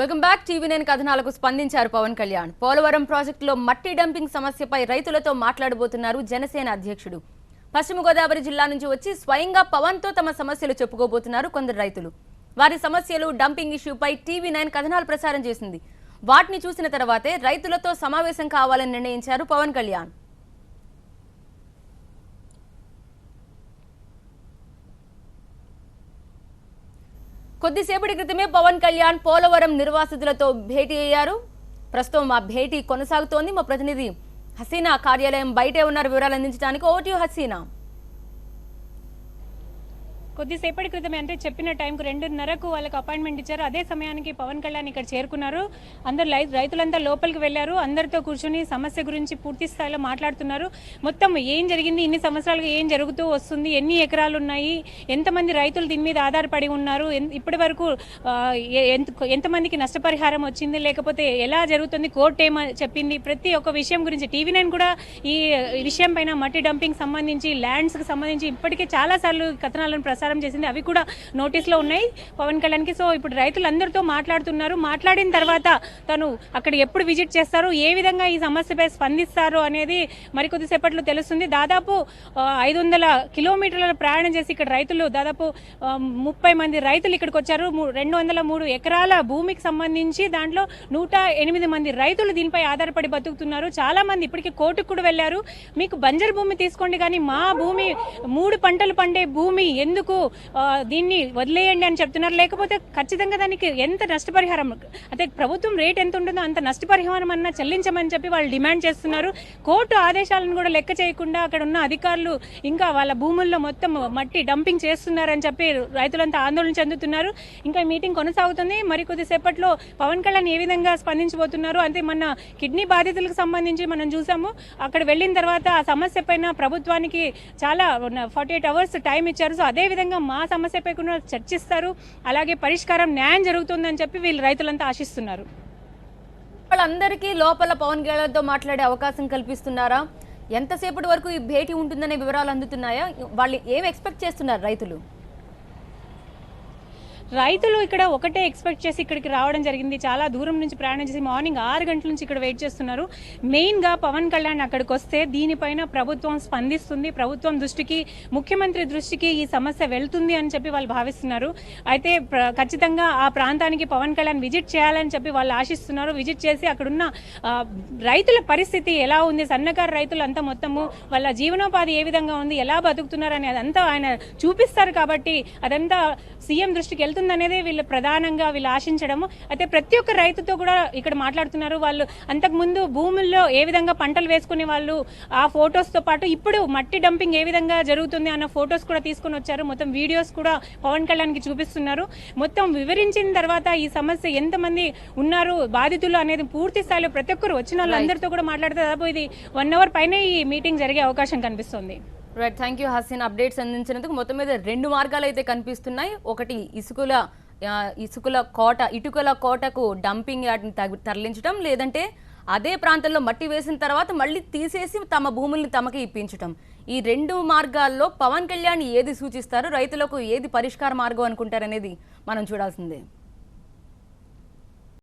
Welcome back. TV9 కథనాలకు స్పందించారు పవన్ కళ్యాణ్. పోలవరం ప్రాజెక్టులో మట్టి డంపింగ్ సమస్యపై రైతులతో మాట్లాడబోతున్నారు జనసేన అధ్యక్షుడు. పశ్చిమ గోదావరి జిల్లా నుంచి వచ్చి స్వయంగా పవన్ తో తమ సమస్యలు చెప్పుకోబోతున్నారు కొందరు రైతులు. వారి సమస్యలు డంపింగ్ ఇష్యూపై టీవీ9 కథనాలు ప్రసారం చేసింది. వాటిని చూసిన తర్వాతే రైతులతో సమావేశం కావాలని నిర్ణయించారు పవన్ కళ్యాణ్. కొద్దిసేపటి క్రితమే పవన్ కళ్యాణ్ పోలవరం నిర్వాసితులతో భేటీ అయ్యారు. ప్రస్తుతం ఆ భేటీ కొనసాగుతోంది. మా ప్రతినిధి హసీనా కార్యాలయం బయటే ఉన్నారు. వివరాలు అందించడానికి ఓవర్ టు యు హసీనా. కొద్దిసేపటి క్రితమే అంటే చెప్పిన టైంకు 2:30కు వాళ్ళకి అపాయింట్మెంట్ ఇచ్చారు. అదే సమయానికి పవన్ కళ్యాణ్ ఇక్కడ చేరుకున్నారు. అందరు రైతులంతా లోపలికి వెళ్లారు. అందరితో కూర్చొని సమస్య గురించి పూర్తి స్థాయిలో మాట్లాడుతున్నారు. మొత్తం ఏం జరిగింది, ఇన్ని సంవత్సరాలుగా ఏం జరుగుతూ వస్తుంది, ఎన్ని ఎకరాలు ఉన్నాయి, ఎంతమంది రైతులు దీని మీద ఆధారపడి ఉన్నారు, ఇప్పటి వరకు ఎంతమందికి నష్టపరిహారం వచ్చింది, లేకపోతే ఎలా జరుగుతుంది, కోర్టు ఏమని చెప్పింది, ప్రతి ఒక్క విషయం గురించి టీవీ9 కూడా ఈ విషయం పైన మట్టి డంపింగ్ సంబంధించి ల్యాండ్స్కి సంబంధించి ఇప్పటికే చాలాసార్లు కథనాలను ప్రసారం చేసింది. అవి కూడా నోటీస్లో ఉన్నాయి పవన్ కళ్యాణ్కి. సో ఇప్పుడు రైతులందరితో మాట్లాడుతున్నారు. మాట్లాడిన తర్వాత తను అక్కడ ఎప్పుడు విజిట్ చేస్తారు, ఏ విధంగా ఈ సమస్యపై స్పందిస్తారు అనేది మరికొద్దిసేపట్లో తెలుస్తుంది. దాదాపు 500 కిలోమీటర్ల ప్రయాణం చేసి ఇక్కడ రైతులు దాదాపు 30 మంది రైతులు ఇక్కడికి వచ్చారు. 203 ఎకరాల భూమికి సంబంధించి దాంట్లో 108 మంది రైతులు దీనిపై ఆధారపడి బతుకుతున్నారు. చాలా మంది ఇప్పటికీ కోర్టుకు కూడా వెళ్లారు. మీకు బంజరు భూమి తీసుకోండి, కానీ మా భూమి 3 పంటలు పండే భూమి ఎందుకు దీన్ని వదిలేయండి అని చెప్తున్నారు. లేకపోతే ఖచ్చితంగా దానికి ఎంత నష్టపరిహారం, అంటే ప్రభుత్వం రేట్ ఎంత ఉంటుందో అంత నష్టపరిహారం అన్నా చెల్లించమని చెప్పి వాళ్ళు డిమాండ్ చేస్తున్నారు. కోర్టు ఆదేశాలను కూడా లెక్క చేయకుండా అక్కడ ఉన్న అధికారులు ఇంకా వాళ్ళ భూముల్లో మొత్తం మట్టి డంపింగ్ చేస్తున్నారని చెప్పి రైతులంతా ఆందోళన చెందుతున్నారు. ఇంకా మీటింగ్ కొనసాగుతుంది. మరికొద్దిసేపట్లో పవన్ కళ్యాణ్ ఏ విధంగా స్పందించబోతున్నారు అంటే మన కిడ్నీ బాధితులకు సంబంధించి మనం చూసాము. అక్కడ వెళ్ళిన తర్వాత ఆ సమస్య పైన ప్రభుత్వానికి చాలా 48 అవర్స్ టైం ఇచ్చారు. సో అదే విధంగా మా సమస్యపై కూడా చర్చిస్తారు. అలాగే పరిష్కారం న్యాయం జరుగుతుందని చెప్పి వీళ్ళు రైతులంతా ఆశిస్తున్నారు. వాళ్ళందరికీ లోపల పవన్ కళ్యాణ్తో మాట్లాడే అవకాశం కల్పిస్తున్నారా? ఎంతసేపటి వరకు ఈ భేటీ ఉంటుందనే వివరాలు అందుతున్నాయా? వాళ్ళు ఏం ఎక్స్పెక్ట్ చేస్తున్నారు రైతులు? రైతులు ఇక్కడ ఒకటే ఎక్స్పెక్ట్ చేసి ఇక్కడికి రావడం జరిగింది. చాలా దూరం నుంచి ప్రయాణం చేసి మార్నింగ్ 6 గంటల నుంచి ఇక్కడ వెయిట్ చేస్తున్నారు. మెయిన్గా పవన్ కళ్యాణ్ అక్కడికి వస్తే దీనిపైన ప్రభుత్వం స్పందిస్తుంది, ప్రభుత్వం దృష్టికి, ముఖ్యమంత్రి దృష్టికి ఈ సమస్య వెళ్తుంది అని చెప్పి వాళ్ళు భావిస్తున్నారు. అయితే ఖచ్చితంగా ఆ ప్రాంతానికి పవన్ కళ్యాణ్ విజిట్ చేయాలని చెప్పి వాళ్ళు ఆశిస్తున్నారు. విజిట్ చేసి అక్కడున్న రైతుల పరిస్థితి ఎలా ఉంది, సన్నకారు రైతులు అంతా మొత్తము వాళ్ళ జీవనోపాధి ఏ విధంగా ఉంది, ఎలా బతుకుతున్నారు అని అదంతా ఆయన చూపిస్తారు. కాబట్టి అదంతా సీఎం దృష్టికి వెళ్తుంది అనేది వీళ్ళు ప్రధానంగా వీళ్ళు ఆశించడము. అయితే ప్రతి ఒక్క రైతుతో కూడా ఇక్కడ మాట్లాడుతున్నారు. వాళ్ళు అంతకుముందు భూముల్లో ఏ విధంగా పంటలు వేసుకునే వాళ్ళు ఆ ఫొటోస్తో పాటు ఇప్పుడు మట్టి డంపింగ్ ఏ విధంగా జరుగుతుంది అన్న ఫొటోస్ కూడా తీసుకొని వచ్చారు. మొత్తం వీడియోస్ కూడా పవన్ కళ్యాణ్కి చూపిస్తున్నారు. మొత్తం వివరించిన తర్వాత ఈ సమస్య ఎంతమంది ఉన్నారు బాధితులు అనేది పూర్తి స్థాయిలో ప్రతి ఒక్కరు వచ్చిన వాళ్ళందరితో కూడా మాట్లాడితే దాదాపు ఇది 1 అవర్ పైనే ఈ మీటింగ్ జరిగే అవకాశం కనిపిస్తుంది. Right, thank you Haseen. Updates అందించినందుకు. మొత్తం మీద 2 మార్గాలు అయితే కనిపిస్తున్నాయి. ఒకటి ఇటుకల కోటకు డంపింగ్ యార్డ్ని తరలించడం, లేదంటే అదే ప్రాంతంలో మట్టి వేసిన తర్వాత మళ్ళీ తీసేసి తమ భూముల్ని తమకి ఇప్పించడం. ఈ 2 మార్గాల్లో పవన్ కళ్యాణ్ ఏది సూచిస్తారు, రైతులకు ఏది పరిష్కార మార్గం అనుకుంటారనేది మనం చూడాల్సిందే.